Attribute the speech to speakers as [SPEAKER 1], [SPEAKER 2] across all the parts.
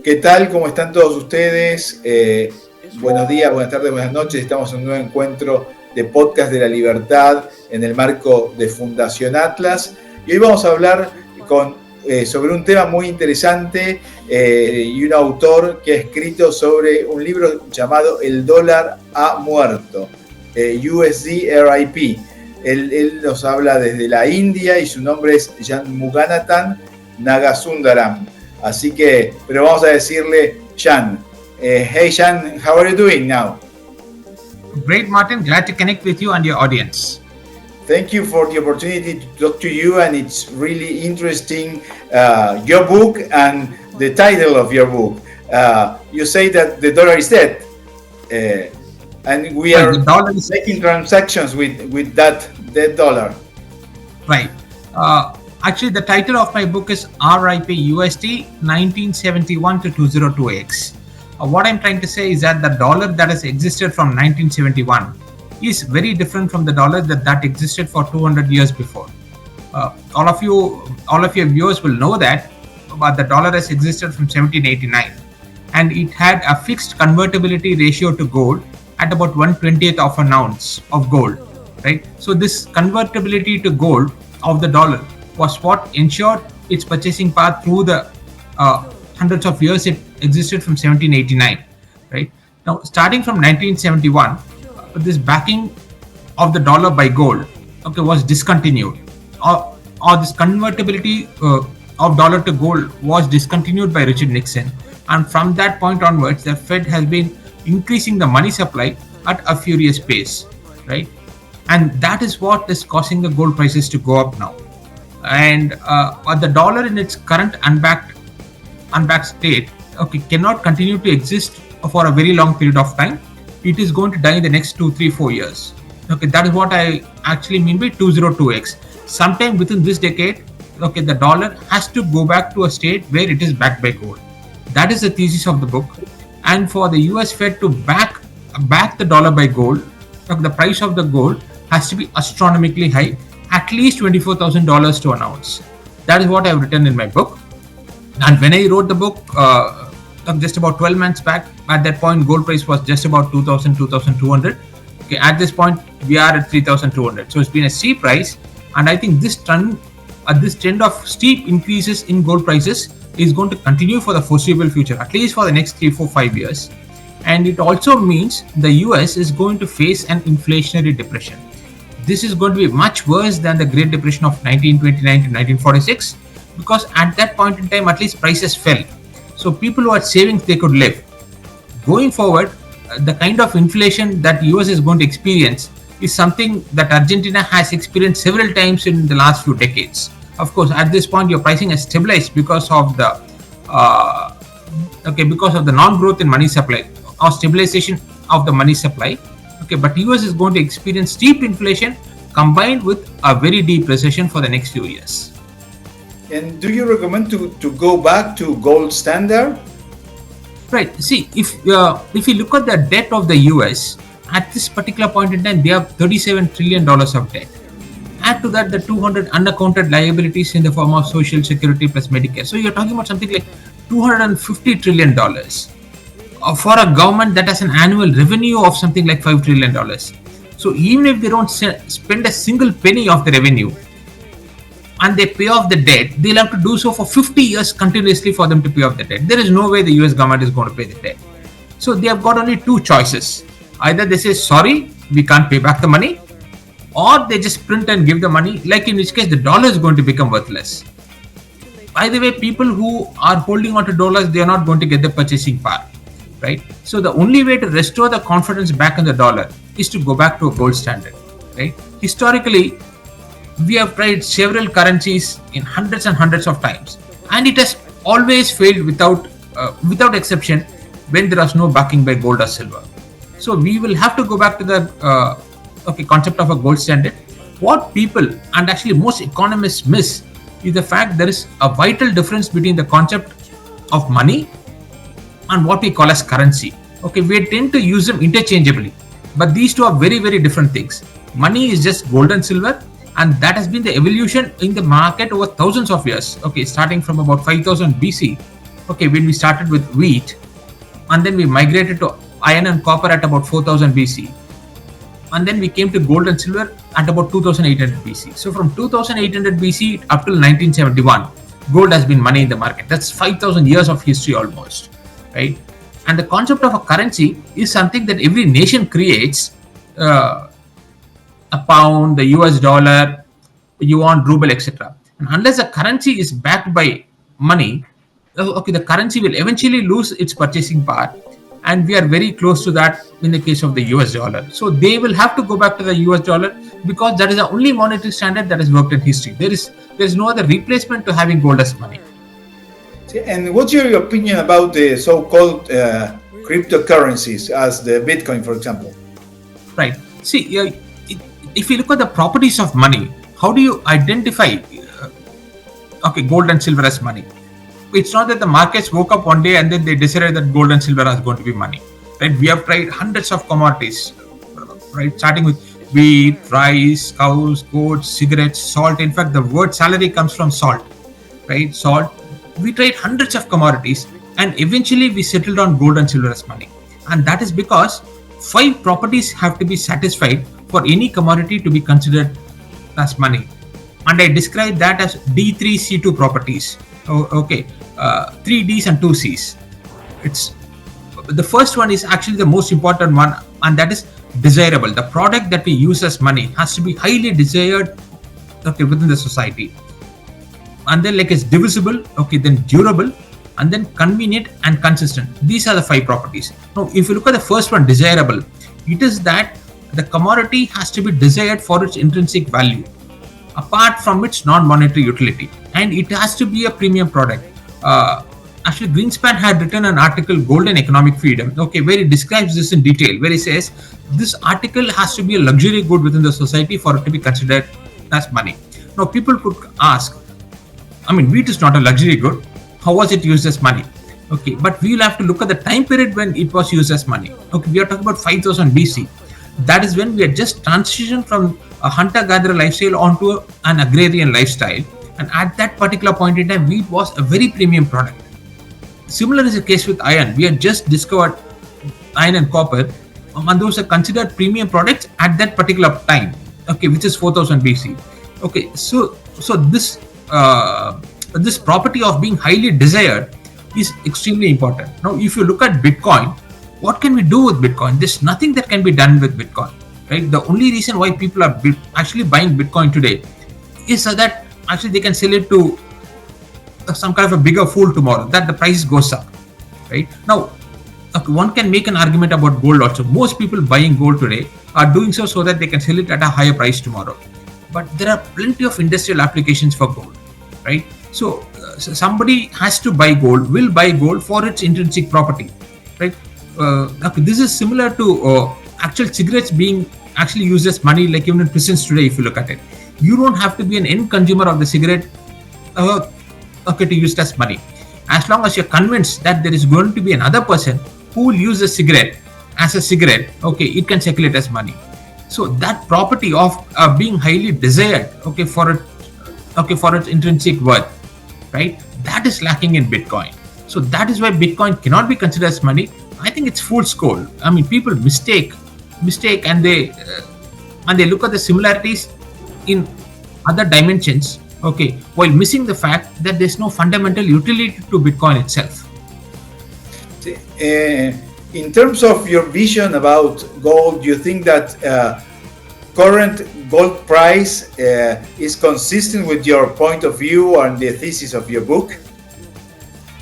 [SPEAKER 1] ¿Qué tal? ¿Cómo están todos ustedes? Buenos días, buenas tardes, buenas noches. Estamos en un nuevo encuentro de Podcast de la Libertad en el marco de Fundación Atlas. Y hoy vamos a hablar sobre un tema muy interesante y un autor que ha escrito sobre un libro llamado El dólar ha muerto, USD RIP. Él nos habla desde la India y su nombre es Shanmuganathan Nagasundaram. Así que, pero vamos a decirle Shan. Hey Shan, how are you doing now?
[SPEAKER 2] Great, Martin. Glad to connect with you and your audience.
[SPEAKER 1] Thank you for the opportunity to talk to you, and it's really interesting, your book and the title of your book. You say that the dollar is dead, and we are making transactions with that dead dollar.
[SPEAKER 2] Right. Actually, the title of my book is RIP USD 1971 to 2026. What I'm trying to say is that the dollar that has existed from 1971 is very different from the dollar that existed for 200 years before. All of your viewers will know that, but the dollar has existed from 1789, and it had a fixed convertibility ratio to gold at about 1/20th of an ounce of gold. Right. So this convertibility to gold of the dollar was what ensured its purchasing power through the hundreds of years it existed from 1789. Right. Now, starting from 1971, this backing of the dollar by gold, was discontinued, or this convertibility of dollar to gold was discontinued by Richard Nixon, and from that point onwards, the Fed has been increasing the money supply at a furious pace. Right. And that is what is causing the gold prices to go up now. And the dollar in its current unbacked state, cannot continue to exist for a very long period of time. It is going to die in the next 2, 3, 4 years. That is what I actually mean by 2026. Sometime within this decade, the dollar has to go back to a state where it is backed by gold. That is the thesis of the book. And for the US Fed to back the dollar by gold, the price of the gold has to be astronomically high, at least $24,000 to an ounce. That is what I have written in my book. And when I wrote the book, just about 12 months back, at that point, gold price was just about 2,000, 2,200. At this point, we are at 3,200. So it's been a steep rise. And I think this trend of steep increases in gold prices is going to continue for the foreseeable future, at least for the next 3, 4, 5 years. And it also means the US is going to face an inflationary depression. This is going to be much worse than the Great Depression of 1929 to 1946, because at that point in time, at least prices fell. So people who had savings, they could live. Going forward, the kind of inflation that US is going to experience is something that Argentina has experienced several times in the last few decades. Of course, at this point, your pricing has stabilized because of the non-growth in money supply or stabilization of the money supply. But US is going to experience steep inflation combined with a very deep recession for the next few years.
[SPEAKER 1] And do you recommend to go back to gold standard?
[SPEAKER 2] Right. See, if you look at the debt of the US, at this particular point in time, they have $37 trillion of debt. Add to that the 200 unaccounted liabilities in the form of Social Security plus Medicare. So you're talking about something like $250 trillion. For a government that has an annual revenue of something like $5 trillion. So even if they don't spend a single penny of the revenue and they pay off the debt, they'll have to do so for 50 years continuously for them to pay off the debt. There is no way the US government is going to pay the debt. So they have got only two choices. Either they say, sorry, we can't pay back the money, or they just print and give the money, like in which case the dollar is going to become worthless. By the way, people who are holding on to dollars, they are not going to get the purchasing power. Right. So the only way to restore the confidence back in the dollar is to go back to a gold standard. Right. Historically, we have tried several currencies in hundreds and hundreds of times, and it has always failed without exception when there is no backing by gold or silver. So we will have to go back to the concept of a gold standard. What people and actually most economists miss is the fact there is a vital difference between the concept of money and what we call as currency. We tend to use them interchangeably, but these two are very, very different things. Money is just gold and silver, and that has been the evolution in the market over thousands of years. Starting from about 5000 BC, Okay, when we started with wheat, and then we migrated to iron and copper at about 4000 BC, and then we came to gold and silver at about 2800 BC. So from 2800 BC up till 1971, gold has been money in the market. That's 5000 years of history almost, right? And the concept of a currency is something that every nation creates. A pound, the US dollar, yuan, ruble, etc. And unless the currency is backed by money, okay, the currency will eventually lose its purchasing power, and we are very close to that in the case of the US dollar. So they will have to go back to the US dollar because that is the only monetary standard that has worked in history. There is no other replacement to having gold as money.
[SPEAKER 1] And what's your opinion about the so-called cryptocurrencies, as the Bitcoin, for example?
[SPEAKER 2] Right. See, if you look at the properties of money, how do you identify gold and silver as money? It's not that the markets woke up one day and then they decided that gold and silver are going to be money. Right? We have tried hundreds of commodities, right? Starting with wheat, rice, cows, goats, cigarettes, salt. In fact, the word salary comes from salt, right? Salt. We tried hundreds of commodities, and eventually we settled on gold and silver as money. And that is because 5 properties have to be satisfied for any commodity to be considered as money. And I describe that as D3C2 properties. 3 Ds and 2 Cs. It's the first one is actually the most important one, and that is desirable. The product that we use as money has to be highly desired within the society. And then it's divisible, then durable, and then convenient and consistent. These are the 5 properties. Now, if you look at the first one, desirable, it is that the commodity has to be desired for its intrinsic value, apart from its non-monetary utility, and it has to be a premium product. Actually, Greenspan had written an article, Golden Economic Freedom, where he describes this in detail, where he says this article has to be a luxury good within the society for it to be considered as money. Now, people could ask, wheat is not a luxury good. How was it used as money? But we will have to look at the time period when it was used as money. We are talking about 5000 BC. That is when we had just transitioned from a hunter-gatherer lifestyle onto an agrarian lifestyle. And at that particular point in time, wheat was a very premium product. Similar is the case with iron. We had just discovered iron and copper, and those are considered premium products at that particular time, which is 4000 BC. So this property of being highly desired is extremely important. Now, if you look at Bitcoin, what can we do with Bitcoin? There's nothing that can be done with Bitcoin, right? The only reason why people are actually buying Bitcoin today is so that actually they can sell it to some kind of a bigger fool tomorrow, that the price goes up, right? Now, one can make an argument about gold also. Most people buying gold today are doing so that they can sell it at a higher price tomorrow. But there are plenty of industrial applications for gold, right? So somebody has to buy gold, will buy gold for its intrinsic property, right? This is similar to actual cigarettes being actually used as money, like even in prisons today, if you look at it. You don't have to be an end consumer of the cigarette to use it as money. As long as you're convinced that there is going to be another person who will use the cigarette as a cigarette, it can circulate as money. So that property of being highly desired, for its intrinsic worth, right? That is lacking in Bitcoin. So that is why Bitcoin cannot be considered as money. I think it's fool's gold. People mistake, and they look at the similarities in other dimensions, while missing the fact that there's no fundamental utility to Bitcoin itself.
[SPEAKER 1] In terms of your vision about gold, do you think that current gold price is consistent with your point of view and the thesis of your book?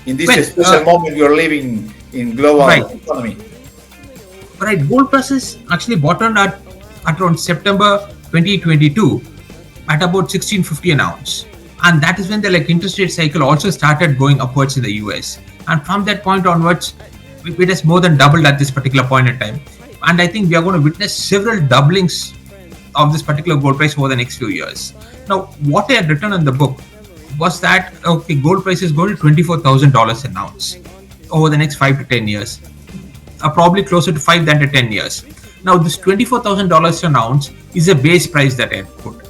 [SPEAKER 1] In this special moment you're living in global economy.
[SPEAKER 2] Right, gold prices actually bottomed at around September 2022 at about 1650 an ounce, and that is when the interest rate cycle also started going upwards in the US, and from that point onwards it has more than doubled at this particular point in time, and I think we are going to witness several doublings of this particular gold price over the next few years. Now, what I had written in the book was that gold price is going to $24,000 an ounce over the next 5 to 10 years, probably closer to 5 than to 10 years. Now, this $24,000 an ounce is a base price that I had put.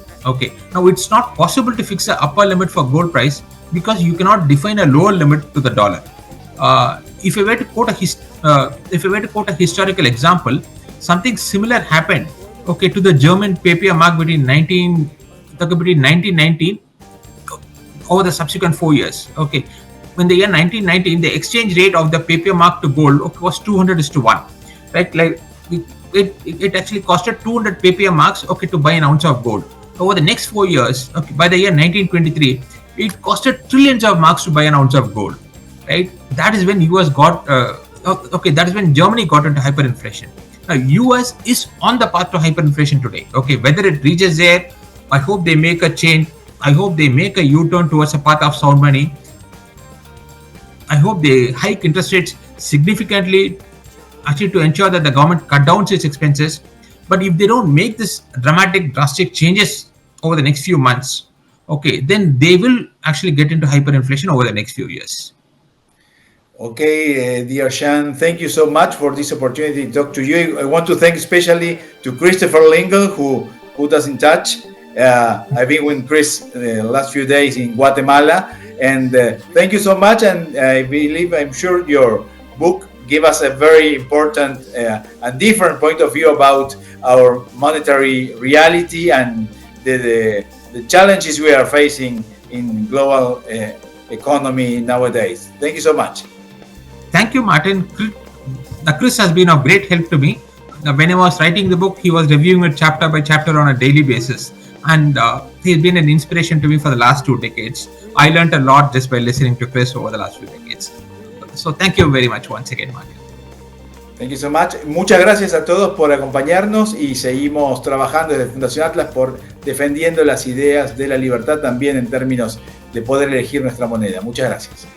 [SPEAKER 2] Now it's not possible to fix an upper limit for gold price because you cannot define a lower limit to the dollar. If I were to quote a historical example, something similar happened, okay, to the German paper mark between 1919 over the subsequent 4 years. Okay, in the year 1919, the exchange rate of the paper mark to gold, okay, was 200:1, right? Like it actually costed 200 paper marks, okay, to buy an ounce of gold. Over the next 4 years, okay, by the year 1923, it costed trillions of marks to buy an ounce of gold, right? That is when US got that is when Germany got into hyperinflation. Now US is on the path to hyperinflation today. Okay, whether it reaches there, I hope they make a change. I hope they make a U-turn towards a path of sound money. I hope they hike interest rates significantly, actually, to ensure that the government cut down its expenses. But if they don't make this drastic changes over the next few months, okay, then they will actually get into hyperinflation over the next few years.
[SPEAKER 1] Okay, dear Shan, thank you so much for this opportunity to talk to you. I want to thank especially to Christopher Lingle, who put us in touch. I've been with Chris the last few days in Guatemala, and thank you so much. And I'm sure your book give us a very important and different point of view about our monetary reality and the challenges we are facing in global economy nowadays. Thank you so much.
[SPEAKER 2] Thank you, Martin. Chris has been of great help to me. When I was writing the book, he was reviewing it chapter by chapter on a daily basis. And he's been an inspiration to me for the last 2 decades. I learned a lot just by listening to Chris over the last few decades. So thank you very much once again, Martin.
[SPEAKER 1] Thank you so much. Muchas gracias a todos por acompañarnos y seguimos trabajando desde Fundación Atlas por defendiendo las ideas de la libertad también en términos de poder elegir nuestra moneda. Muchas gracias.